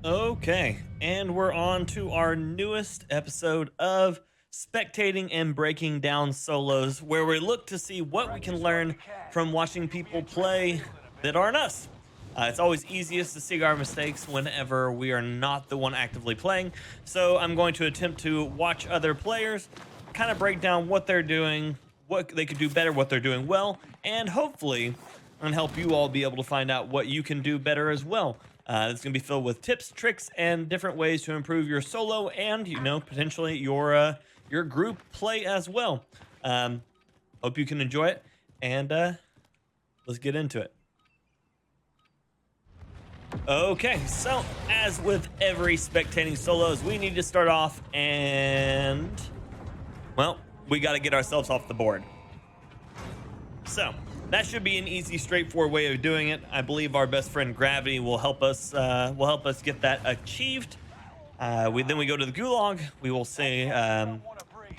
Okay, and we're on to our newest episode of spectating and breaking down solos, where we look to see what we can learn from watching people play that aren't us. It's always easiest to see our mistakes whenever we are not the one actively playing. So I'm going to attempt to watch other players, kind of break down what they're doing, what they could do better, what they're doing well, and hopefully and help you all be able to find out what you can do better as well. It's going to be filled with tips, tricks, and different ways to improve your solo and, potentially your group play as well. Hope you can enjoy it, and let's get into it. Okay, so as with every spectating solos, we need to start off and, well, we got to get ourselves off the board. So that should be an easy, straightforward way of doing it. I believe our best friend Gravity will help us get that achieved. Then we go to the gulag. We will see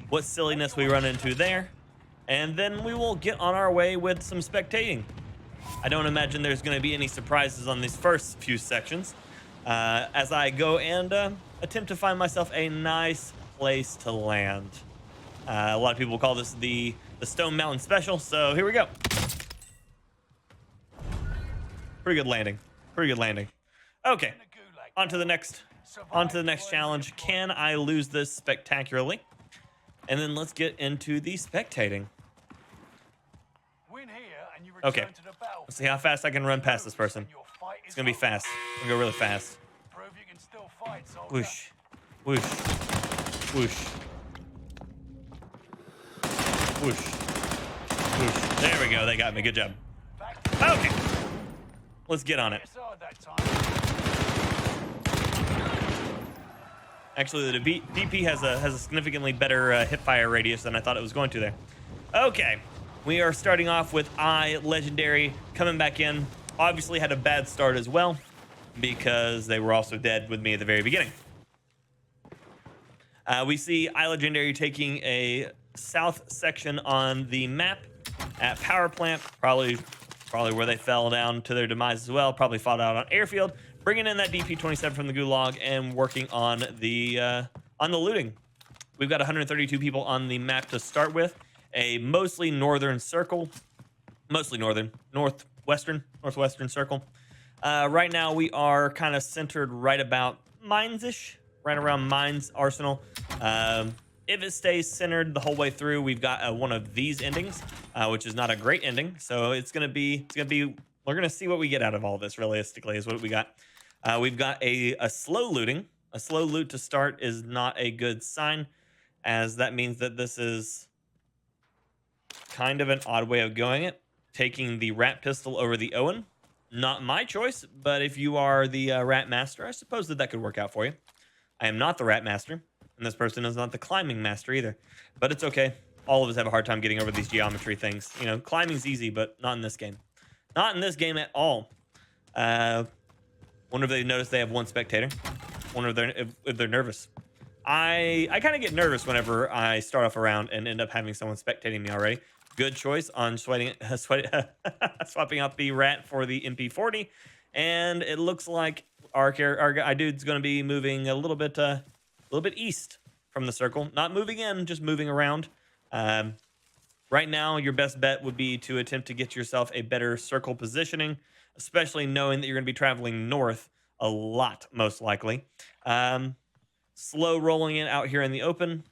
what silliness we run into there, and then we will get on our way with some spectating. I don't imagine there's going to be any surprises on these first few sections as I go and attempt to find myself a nice place to land. A lot of people call this the Stone Mountain Special, so here we go. Pretty good landing. Pretty good landing. Okay, on to the next challenge. Can I lose this spectacularly? And then let's get into the spectating. Okay, let's see how fast I can run past this person. It's gonna be fast. It's gonna go really fast. Whoosh, whoosh, whoosh, whoosh, whoosh. There we go. They got me. Good job. Okay, let's get on it. Actually, the DP has a significantly better hipfire radius than I thought it was going to there. Okay, we are starting off with Legendary coming back in. Obviously had a bad start as well because they were also dead with me at the very beginning. We see Legendary taking a south section on the map at Power Plant, probably where they fell down to their demise as well. Probably fought out on airfield, bringing in that DP-27 from the gulag and working on the looting. We've got 132 people on the map to start with. A mostly northern circle, northwestern circle. Right now we are kind of centered right about Mines-ish, right around Mines Arsenal. If it stays centered the whole way through, we've got one of these endings, which is not a great ending. So we're gonna see what we get out of all this. Realistically, is what we got. We've got a slow looting. A slow loot to start is not a good sign, as that means that this is kind of an odd way of going it. Taking the rat pistol over the Owen. Not my choice, but if you are the rat master, I suppose that could work out for you. I am not the rat master, and this person is not the climbing master either. But it's okay. All of us have a hard time getting over these geometry things. You know, climbing's easy, but not in this game. Not in this game at all. Wonder if they notice they have one spectator. Wonder if they're nervous. I kind of get nervous whenever I start off a round and end up having someone spectating me already. Good choice on swapping out the rat for the MP40, and it looks like our dude's going to be moving a little bit east from the circle. Not moving in, just moving around. Right now, your best bet would be to attempt to get yourself a better circle positioning, especially knowing that you're going to be traveling north a lot, most likely. Slow rolling it out here in the open.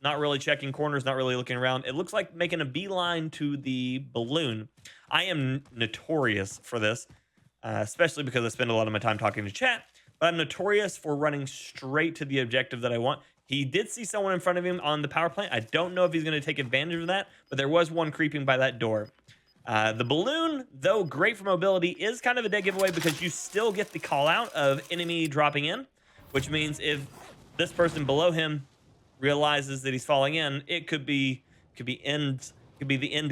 Not really checking corners, not really looking around. It looks like making a beeline to the balloon. I am notorious for this, especially because I spend a lot of my time talking to chat, but I'm notorious for running straight to the objective that I want. He did see someone in front of him on the power plant. I don't know if he's going to take advantage of that, but there was one creeping by that door. The balloon, though great for mobility, is kind of a dead giveaway because you still get the call out of enemy dropping in, which means if this person below him realizes that he's falling in, it could be the end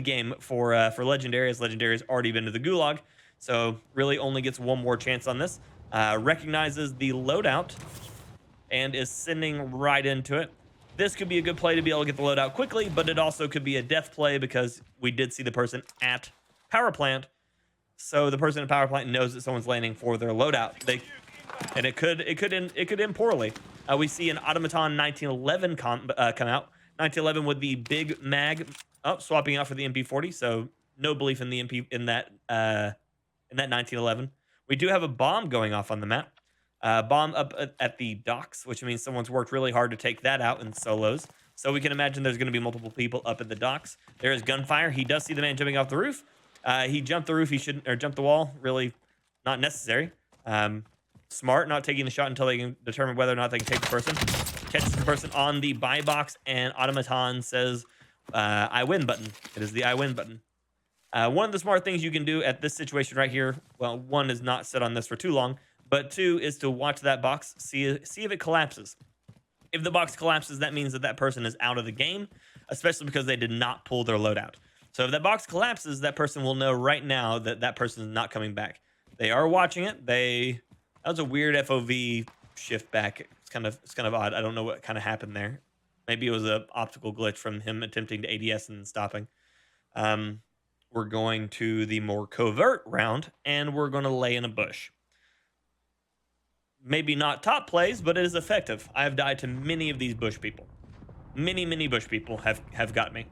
game for Legendary, as Legendary has already been to the gulag, so really only gets one more chance on this. Recognizes the loadout and is sending right into it. This could be a good play to be able to get the loadout quickly, but it also could be a death play because we did see the person at power plant, so the person at power plant knows that someone's landing for their loadout. and it could end poorly. We see an automaton 1911 come out. 1911 with the big mag, swapping out for the MP40. So no belief in the MP in that 1911. We do have a bomb going off on the map. Bomb up at the docks, which means someone's worked really hard to take that out in solos. So we can imagine there's going to be multiple people up at the docks. There is gunfire. He does see the man jumping off the roof. He jumped the roof. He shouldn't, or jumped the wall. Really not necessary. Smart, not taking the shot until they can determine whether or not they can take the person. Catches the person on the buy box, and automaton says, I win button. It is the I win button. One of the smart things you can do at this situation right here, well, one is not sit on this for too long, but two is to watch that box, see if it collapses. If the box collapses, that means that that person is out of the game, especially because they did not pull their loadout. So if that box collapses, that person will know right now that that person is not coming back. They are watching it. That was a weird FOV shift back. It's kind of odd. I don't know what kind of happened there. Maybe it was an optical glitch from him attempting to ADS and stopping. We're going to the more covert round, and we're going to lay in a bush. Maybe not top plays, but it is effective. I have died to many of these bush people. Many bush people have got me.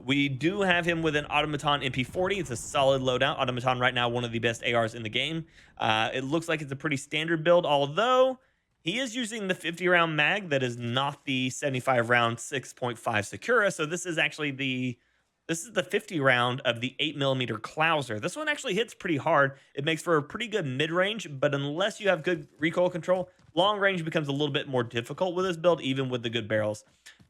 We do have him with an automaton MP40. It's a solid loadout. Automaton right now, one of the best ARs in the game. It looks like it's a pretty standard build, although he is using the 50-round mag that is not the 75-round 6.5 Sakura. So this is actually the 50 round of the 8mm Clouser. This one actually hits pretty hard. It makes for a pretty good mid-range, but unless you have good recoil control, long range becomes a little bit more difficult with this build, even with the good barrels.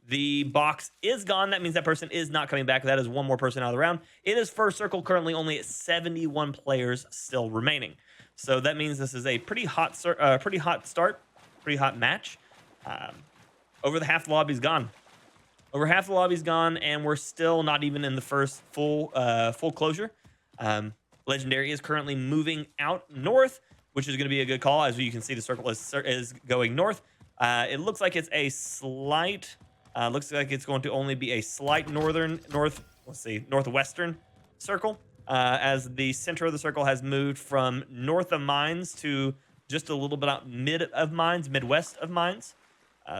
The box is gone. That means that person is not coming back. That is one more person out of the round. It is first circle, currently only at 71 players still remaining. So that means this is a pretty hot start, pretty hot match. Over the half the lobby's gone. Over half the lobby's gone, and we're still not even in the first full closure. Legendary is currently moving out north, which is going to be a good call. As you can see, the circle is going north. It looks like it's a slight. Looks like it's going to only be a slight northwestern circle, as the center of the circle has moved from north of mines to just a little bit out midwest of mines.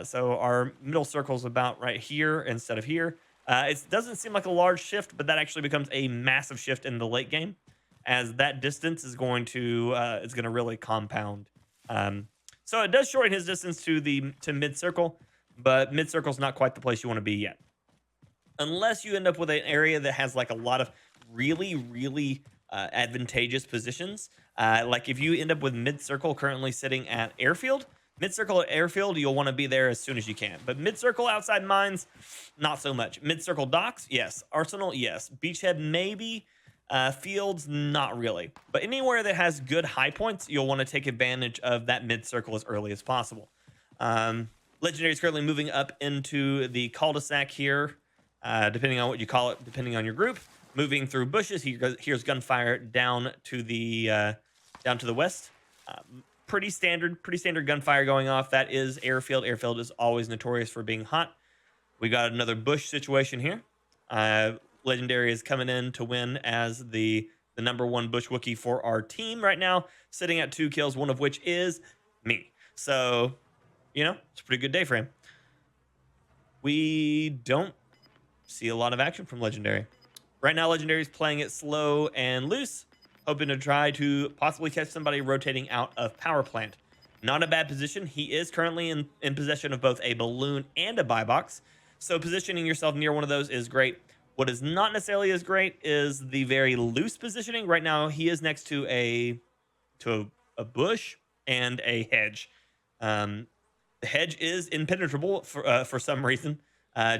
So our middle circle is about right here instead of here. It doesn't seem like a large shift, but that actually becomes a massive shift in the late game, as that distance is going to really compound. So it does shorten his distance to mid circle, but mid circle is not quite the place you want to be yet, unless you end up with an area that has like a lot of really advantageous positions. Like if you end up with mid circle currently sitting at airfield. Mid-circle at airfield, you'll want to be there as soon as you can. But mid-circle outside mines, not so much. Mid-circle docks, yes. Arsenal, yes. Beachhead, maybe. Fields, not really. But anywhere that has good high points, you'll want to take advantage of that mid-circle as early as possible. Legendary is currently moving up into the cul-de-sac here, depending on what you call it, depending on your group. Moving through bushes, here's gunfire down to the west. Pretty standard gunfire going off. That is airfield. Airfield is always notorious for being hot. We got another bush situation here. Legendary is coming in to win as the number one bush Wookiee for our team right now, sitting at 2 kills, one of which is me. So, it's a pretty good day for him. We don't see a lot of action from Legendary. Right now, Legendary is playing it slow and loose, hoping to try to possibly catch somebody rotating out of power plant. Not a bad position. He is currently in possession of both a balloon and a buy box, so positioning yourself near one of those is great. What is not necessarily as great is the very loose positioning. Right now, he is next to a bush and a hedge. The hedge is impenetrable for some reason,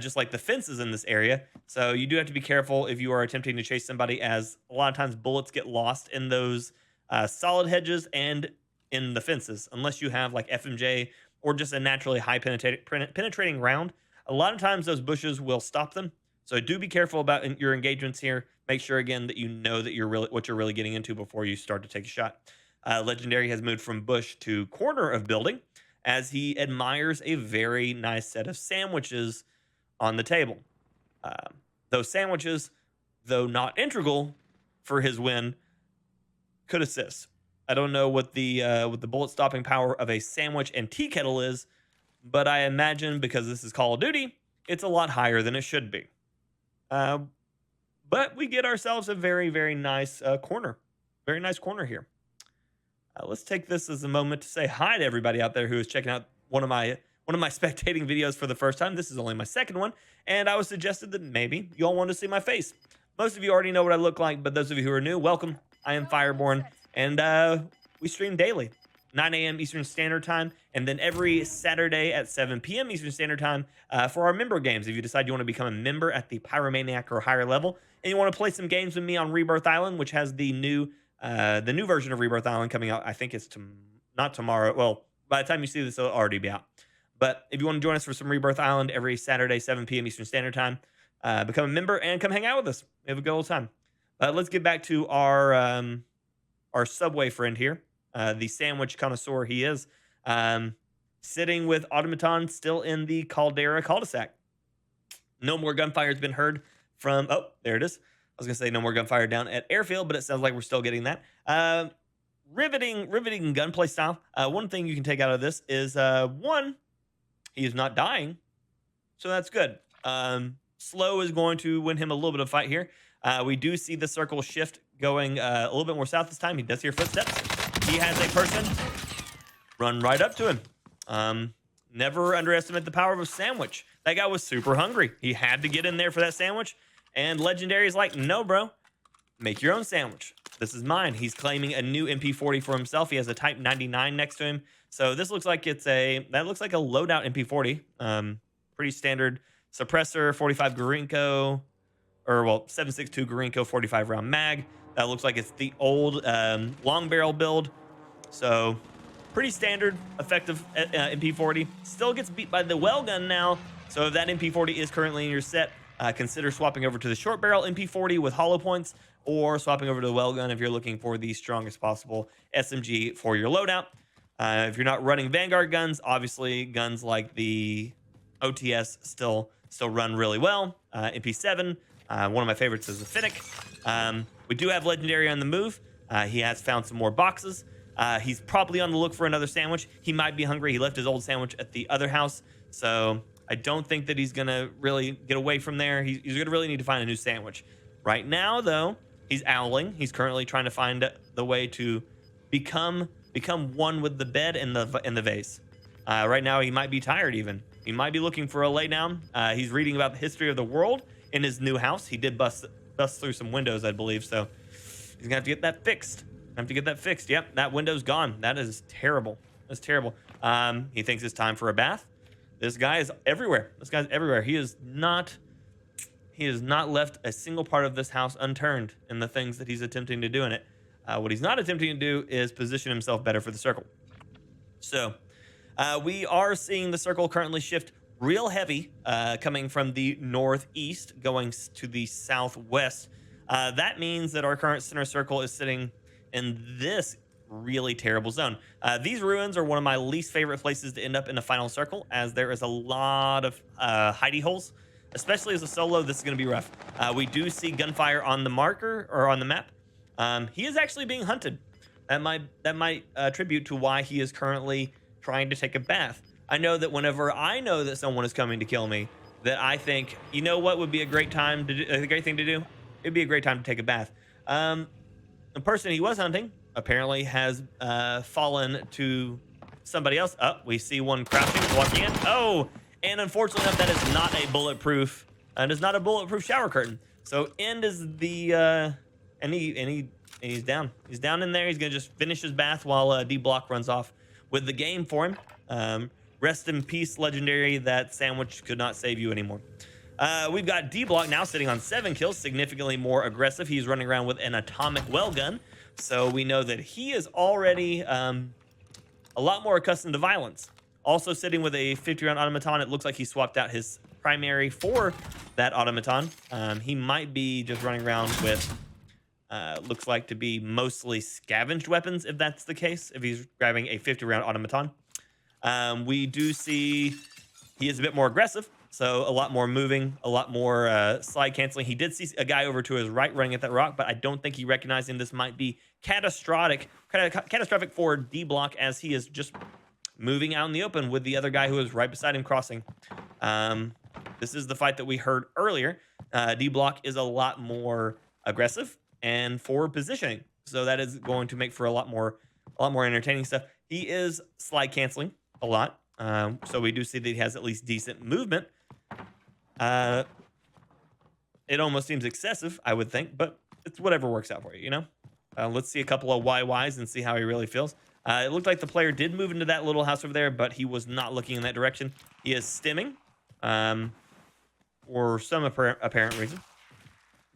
just like the fences in this area. So you do have to be careful if you are attempting to chase somebody, as a lot of times bullets get lost in those solid hedges and in the fences, unless you have like FMJ or just a naturally high penetrating round. A lot of times those bushes will stop them. So do be careful about your engagements here. Make sure again that you know that what you're really getting into before you start to take a shot. Legendary has moved from bush to corner of building, as he admires a very nice set of sandwiches on the table. Those sandwiches, though not integral for his win, could assist. I don't know what the bullet stopping power of a sandwich and tea kettle is, but I imagine because this is Call of Duty, it's a lot higher than it should be. But we get ourselves a very, very nice corner. Very nice corner here. Let's take this as a moment to say hi to everybody out there who is checking out one of my spectating videos for the first time. This is only my second one, and I was suggested that maybe you all want to see my face. Most of you already know what I look like, but those of you who are new, welcome. I am FyrBorne, and we stream daily, 9 a.m. Eastern Standard Time, and then every Saturday at 7 p.m. Eastern Standard Time for our member games. If you decide you want to become a member at the Pyromaniac or higher level, and you want to play some games with me on Rebirth Island, which has the new version of Rebirth Island coming out. I think it's not tomorrow. Well, by the time you see this, it'll already be out. But if you want to join us for some Rebirth Island every Saturday, 7 p.m. Eastern Standard Time, become a member and come hang out with us. We have a good old time. Let's get back to our Subway friend here, the sandwich connoisseur he is, sitting with Automaton still in the Caldera cul-de-sac. No more gunfire has been heard from... Oh, there it is. I was going to say no more gunfire down at Airfield, but it sounds like we're still getting that. Riveting gunplay style. One thing you can take out of this is, one, he is not dying, so that's good. Slow is going to win him a little bit of fight here. We do see the circle shift going a little bit more south this time. He does hear footsteps. He has a person run right up to him. Never underestimate the power of a sandwich. That guy was super hungry. He had to get in there for that sandwich. And Legendary is like, no, bro, make your own sandwich. This is mine. He's claiming a new MP40 for himself. He has a Type 99 next to him. So this looks like that looks like a loadout MP40. Pretty standard suppressor, 45 Gorinko, or well, 7.62 Gorinko 45 round mag. That looks like it's the old long barrel build. So pretty standard, effective MP40. Still gets beat by the well gun now. So if that MP40 is currently in your set, consider swapping over to the short barrel MP40 with hollow points, or swapping over to the well gun if you're looking for the strongest possible SMG for your loadout. If you're not running Vanguard guns, obviously guns like the OTS still run really well. MP7, one of my favorites is the Finnick. We do have Legendary on the move. He has found some more boxes. He's probably on the look for another sandwich. He might be hungry. He left his old sandwich at the other house, so I don't think that he's going to really get away from there. He's going to really need to find a new sandwich. Right now, though, he's owling. He's currently trying to find the way to become one with the bed and the vase. Right now, he might be tired even. He might be looking for a lay down. He's reading about the history of the world in his new house. He did bust through some windows, I believe, so he's going to have to get that fixed. Yep, that window's gone. That is terrible. That's terrible. He thinks it's time for a bath. This guy is everywhere. He is not left a single part of this house unturned in the things that he's attempting to do in it. What he's not attempting to do is position himself better for the circle. So we are seeing the circle currently shift real heavy, coming from the northeast going to the southwest. That means that our current center circle is sitting in this really terrible zone. These ruins are one of my least favorite places to end up in a final circle, as there is a lot of hidey holes. Especially as a solo, this is going to be rough. We do see gunfire on the marker or on the map. He is actually being hunted. That might attribute to why he is currently trying to take a bath. I know that whenever I know that someone is coming to kill me, that I think, you know what would be a great time to do, a great thing to do? It'd be a great time to take a bath. The person he was hunting apparently has fallen to somebody else. Oh, we see one crouching, walking in. Oh, and unfortunately enough, that is not a bulletproof. It is not a bulletproof shower curtain. So end is the and he's down. He's down in there. He's gonna just finish his bath while D Block runs off with the game for him. Rest in peace, Legendary. That sandwich could not save you anymore. We've got D Block now sitting on 7 kills, significantly more aggressive. He's running around with an atomic well gun, so we know that he is already a lot more accustomed to violence. Also sitting with a 50-round automaton. It looks like he swapped out his primary for that automaton. He might be just running around with looks like to be mostly scavenged weapons, if that's the case, if he's grabbing a 50-round automaton. We do see he is a bit more aggressive. So a lot more moving, a lot more slide canceling. He did see a guy over to his right running at that rock, but I don't think he recognized him. This might be catastrophic for D Block, as he is just moving out in the open with the other guy who is right beside him crossing. This is the fight that we heard earlier. D Block is a lot more aggressive and forward positioning, so that is going to make for a lot more entertaining stuff. He is slide canceling a lot, so we do see that he has at least decent movement. It almost seems excessive, I would think, but it's whatever works out for you, you know? Let's see a couple of YYs and see how he really feels. It looked like the player did move into that little house over there, but he was not looking in that direction. He is stimming, for some apparent reason.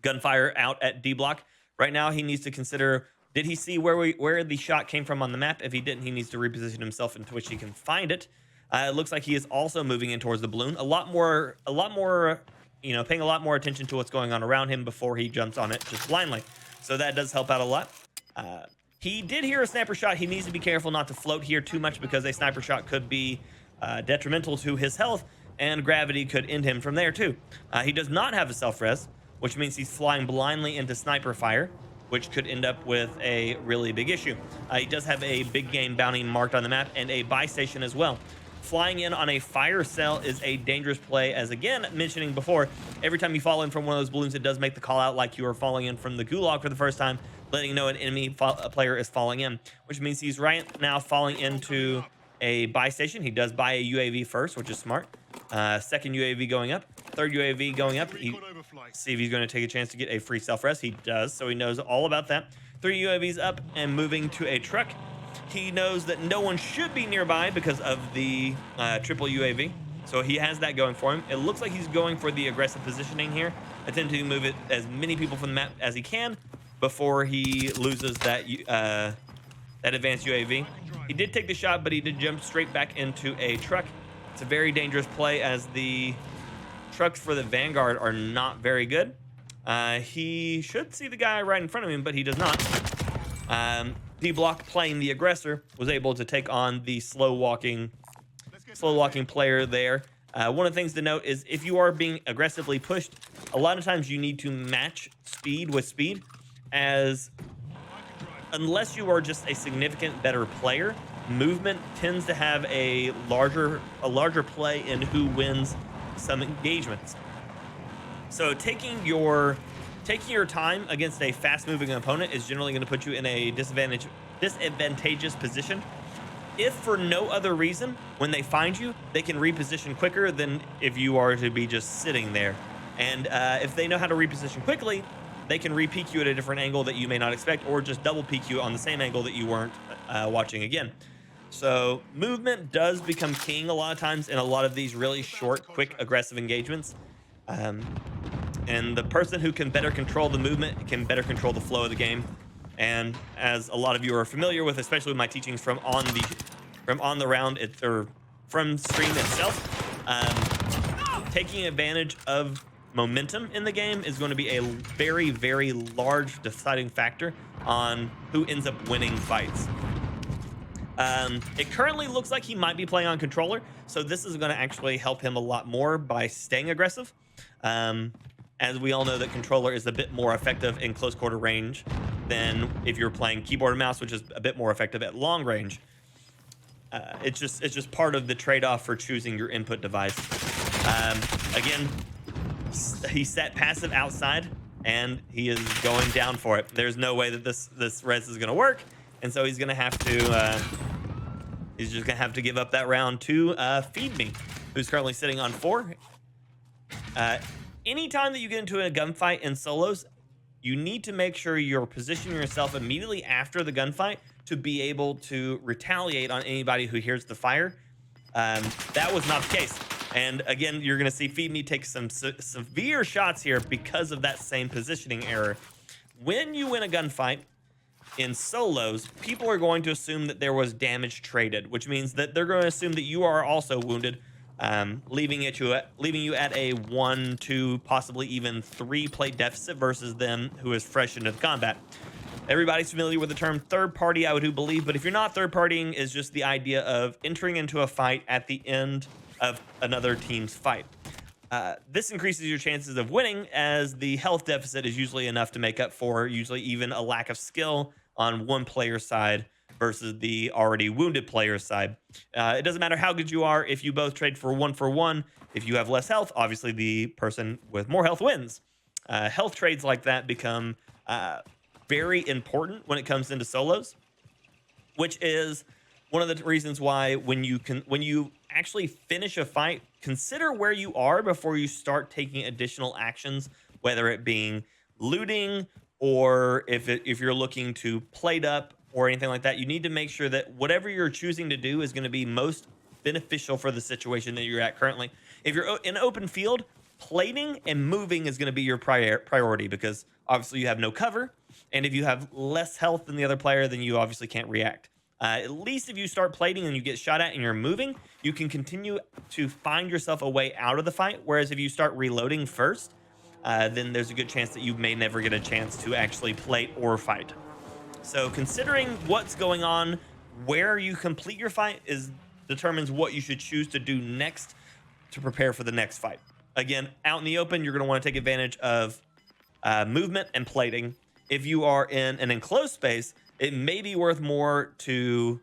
Gunfire out at D Block. Right now, he needs to consider, did he see where the shot came from on the map? If he didn't, he needs to reposition himself into which he can find it. It looks like he is also moving in towards the balloon. A lot more, you know, paying a lot more attention to what's going on around him before he jumps on it just blindly. So that does help out a lot. He did hear a sniper shot. He needs to be careful not to float here too much, because a sniper shot could be detrimental to his health, and gravity could end him from there too. He does not have a self-res, which means he's flying blindly into sniper fire, which could end up with a really big issue. He does have a big game bounty marked on the map and a buy station as well. Flying in on a fire cell is a dangerous play, as again mentioning before, every time you fall in from one of those balloons, it does make the call out like you are falling in from the gulag for the first time, letting you know an enemy player is falling in, which means he's right now falling into a buy station. He does buy a UAV first, which is smart. Second UAV going up, third UAV going up. See if he's going to take a chance to get a free self-res. He does, so he knows all about that. 3 UAVs up and moving to a truck. He knows that no one should be nearby because of the triple UAV, so he has that going for him. It looks like he's going for the aggressive positioning here, attempting to move it as many people from the map as he can before he loses that advanced UAV. He did take the shot, but he did jump straight back into a truck. It's a very dangerous play, as the trucks for the Vanguard are not very good. He should see the guy right in front of him, but he does not. D Block, playing the aggressor, was able to take on the slow walking player there. One of the things to note is, if you are being aggressively pushed, a lot of times you need to match speed with speed, as unless you are just a significant better player, movement tends to have a larger play in who wins some engagements. So taking your time against a fast-moving opponent is generally going to put you in a disadvantageous position. If for no other reason, when they find you, they can reposition quicker than if you are to be just sitting there. And if they know how to reposition quickly, they can re-peek you at a different angle that you may not expect, or just double peek you on the same angle that you weren't watching again. So movement does become king a lot of times in a lot of these really short, quick, aggressive engagements. And the person who can better control the movement can better control the flow of the game. And as a lot of you are familiar with, especially with my teachings from on the round, or from stream itself, taking advantage of momentum in the game is going to be a very, very large deciding factor on who ends up winning fights. It currently looks like he might be playing on controller, so this is going to actually help him a lot more by staying aggressive. As we all know that controller is a bit more effective in close quarter range than if you're playing keyboard and mouse, which is a bit more effective at long range. It's just part of the trade-off for choosing your input device. Again, he set passive outside, and he is going down for it. There's no way that this res is going to work, and so he's going to have to he's just going to have to give up that round to Feed Me, who's currently sitting on 4. Anytime that you get into a gunfight in solos, you need to make sure you're positioning yourself immediately after the gunfight to be able to retaliate on anybody who hears the fire. That was not the case. And again, you're going to see Feed Me take some severe shots here because of that same positioning error. When you win a gunfight in solos, people are going to assume that there was damage traded, which means that they're going to assume that you are also wounded, leaving you at a 1, 2, possibly even 3 plate deficit versus them who is fresh into the combat. Everybody's familiar with the term third party, I would believe, but if you're not, third partying is just the idea of entering into a fight at the end of another team's fight. This increases your chances of winning, as the health deficit is usually enough to make up for usually even a lack of skill on one player's side versus the already wounded player's side. It doesn't matter how good you are. If you both trade for one, if you have less health, obviously the person with more health wins. Health trades like that become very important when it comes into solos, which is one of the reasons why when you actually finish a fight, consider where you are before you start taking additional actions, whether it being looting or if you're looking to plate up or anything like that. You need to make sure that whatever you're choosing to do is going to be most beneficial for the situation that you're at currently. If you're in an open field, plating and moving is going to be your priority, because obviously you have no cover, and if you have less health than the other player, then you obviously can't react. At least if you start plating and you get shot at and you're moving, you can continue to find yourself a way out of the fight. Whereas if you start reloading first, then there's a good chance that you may never get a chance to actually plate or fight. So considering what's going on, where you complete your fight determines what you should choose to do next to prepare for the next fight. Again, out in the open, you're going to want to take advantage of movement and plating. If you are in an enclosed space, it may be worth more to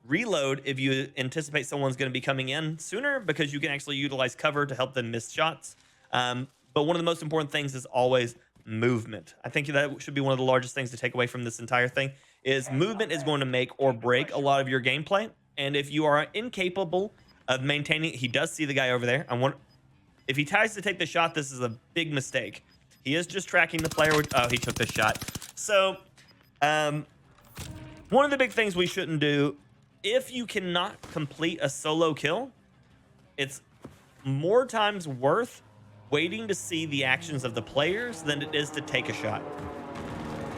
reload if you anticipate someone's going to be coming in sooner, because you can actually utilize cover to help them miss shots. But one of the most important things is always movement. I think that should be one of the largest things to take away from this entire thing, is movement is going to make or break a lot of your gameplay. And if you are incapable of maintaining, he does see the guy over there. If he tries to take the shot, this is a big mistake. He is just tracking the player. Oh, he took the shot. So, one of the big things we shouldn't do, if you cannot complete a solo kill, it's more times worth waiting to see the actions of the players than it is to take a shot.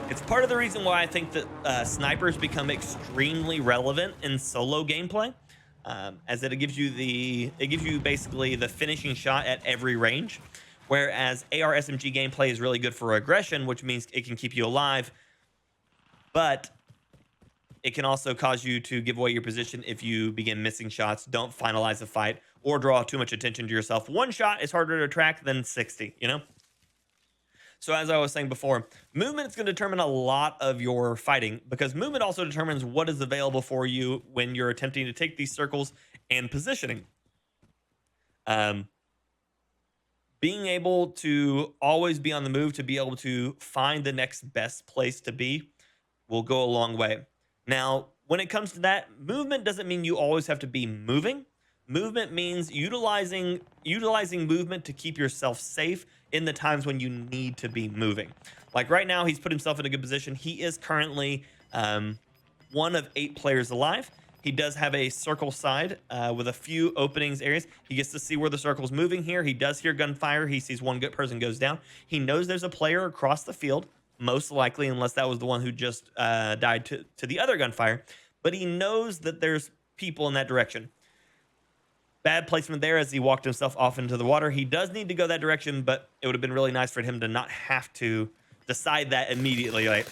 It's part of the reason why I think that snipers become extremely relevant in solo gameplay, as it gives you basically the finishing shot at every range. Whereas AR SMG gameplay is really good for aggression, which means it can keep you alive, but it can also cause you to give away your position if you begin missing shots, don't finalize a fight, or draw too much attention to yourself. One shot is harder to track than 60, you know? So as I was saying before, movement is going to determine a lot of your fighting, because movement also determines what is available for you when you're attempting to take these circles and positioning. Being able to always be on the move, to be able to find the next best place to be, will go a long way. Now, when it comes to that, movement doesn't mean you always have to be moving. Movement means utilizing movement to keep yourself safe in the times when you need to be moving. Like right now, he's put himself in a good position. He is currently one of 8 players alive. He does have a circle side with a few openings areas. He gets to see where the circle's moving here. He does hear gunfire. He sees one good person goes down. He knows there's a player across the field, most likely, unless that was the one who just died to the other gunfire. But he knows that there's people in that direction. Bad placement there as he walked himself off into the water. He does need to go that direction, but it would have been really nice for him to not have to decide that immediately. Like,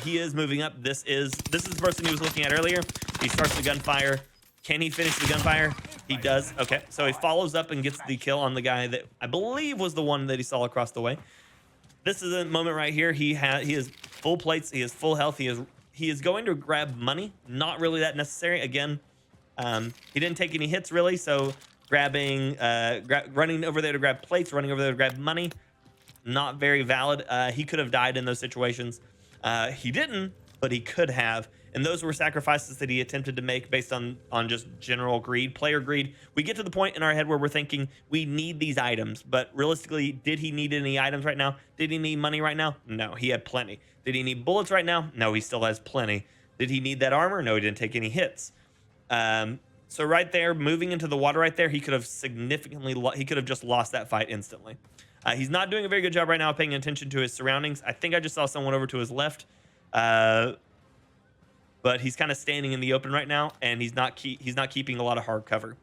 he is moving up. This is the person he was looking at earlier. He starts the gunfire. Can he finish the gunfire? He does. Okay, so he follows up and gets the kill on the guy that I believe was the one that he saw across the way. This is a moment right here. He has full plates. He has full health. He is going to grab money. Not really that necessary. Again, he didn't take any hits really, so running over there to grab plates, running over there to grab money, not very valid. He could have died in those situations. He didn't, but he could have. And those were sacrifices that he attempted to make based on just general greed, player greed. We get to the point in our head where we're thinking we need these items, but realistically, did he need any items right now? Did he need money right now? No, he had plenty. Did he need bullets right now? No, he still has plenty. Did he need that armor? No, he didn't take any hits. So right there, moving into the water right there, he could have just lost that fight instantly. He's not doing a very good job right now of paying attention to his surroundings. I think I just saw someone over to his left. But he's kind of standing in the open right now, and he's not keeping a lot of hard cover.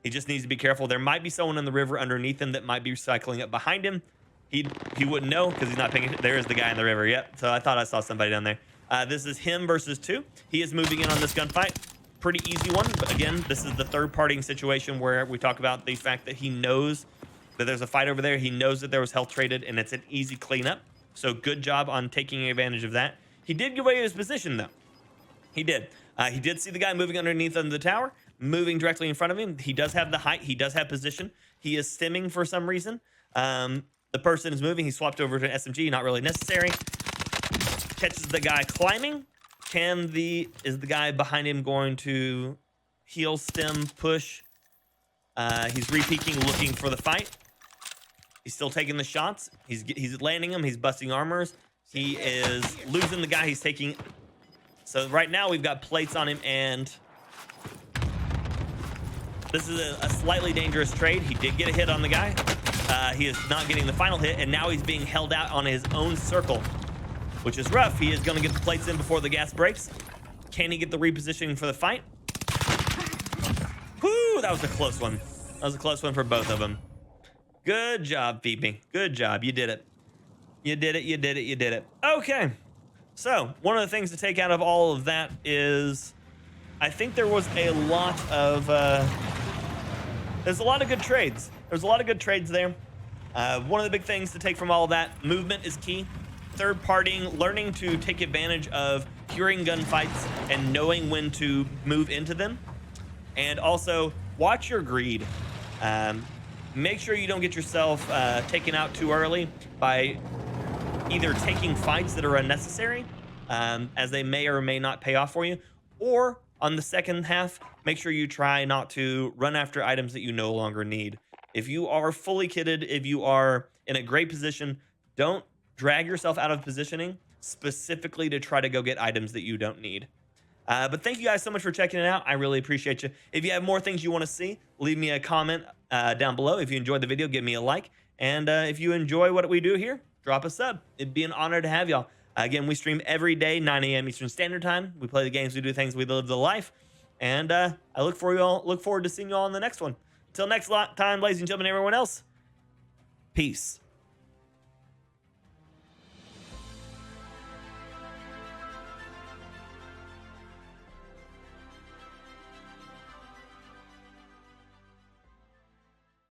He just needs to be careful. There might be someone in the river underneath him that might be cycling up behind him. He wouldn't know because he's not paying attention. There is the guy in the river. Yep. So I thought I saw somebody down there. This is him versus 2. He is moving in on this gunfight. Pretty easy one. But again, this is the third partying situation where we talk about the fact that he knows that there's a fight over there. He knows that there was health traded, and it's an easy cleanup. So good job on taking advantage of that. He did give away his position, though. He did. He did see the guy moving underneath under the tower, moving directly in front of him. He does have the height. He does have position. He is stimming for some reason. The person is moving. He swapped over to an SMG. Not really necessary. Catches the guy climbing. Is the guy behind him going to heal, stim, push? He's re-peeking, looking for the fight. He's still taking the shots. He's landing them. He's busting armors. He is losing the guy he's taking. So right now we've got plates on him, and this is a slightly dangerous trade. He did get a hit on the guy. He is not getting the final hit, and now he's being held out on his own circle, which is rough. He is going to get the plates in before the gas breaks. Can he get the repositioning for the fight? Whoo, that was a close one. That was a close one for both of them. Good job, Phoebe. Good job. You did it. You did it. You did it. You did it. Okay. So one of the things to take out of all of that is I think there was a lot of there's a lot of good trades. There's a lot of good trades there. One of the big things to take from all of that, movement is key. Third partying, learning to take advantage of curing gunfights and knowing when to move into them. And also watch your greed. Make sure you don't get yourself taken out too early by either taking fights that are unnecessary, as they may or may not pay off for you, or on the second half, make sure you try not to run after items that you no longer need. If you are fully kitted, if you are in a great position, don't drag yourself out of positioning specifically to try to go get items that you don't need. But thank you guys so much for checking it out. I really appreciate you. If you have more things you want to see, leave me a comment down below. If you enjoyed the video, give me a like. And if you enjoy what we do here, drop a sub. It'd be an honor to have y'all. Again, we stream every day, 9 a.m. Eastern Standard Time. We play the games, we do things, we live the life. And I look forward to seeing you all in the next one. Until next time, ladies and gentlemen, everyone else, peace.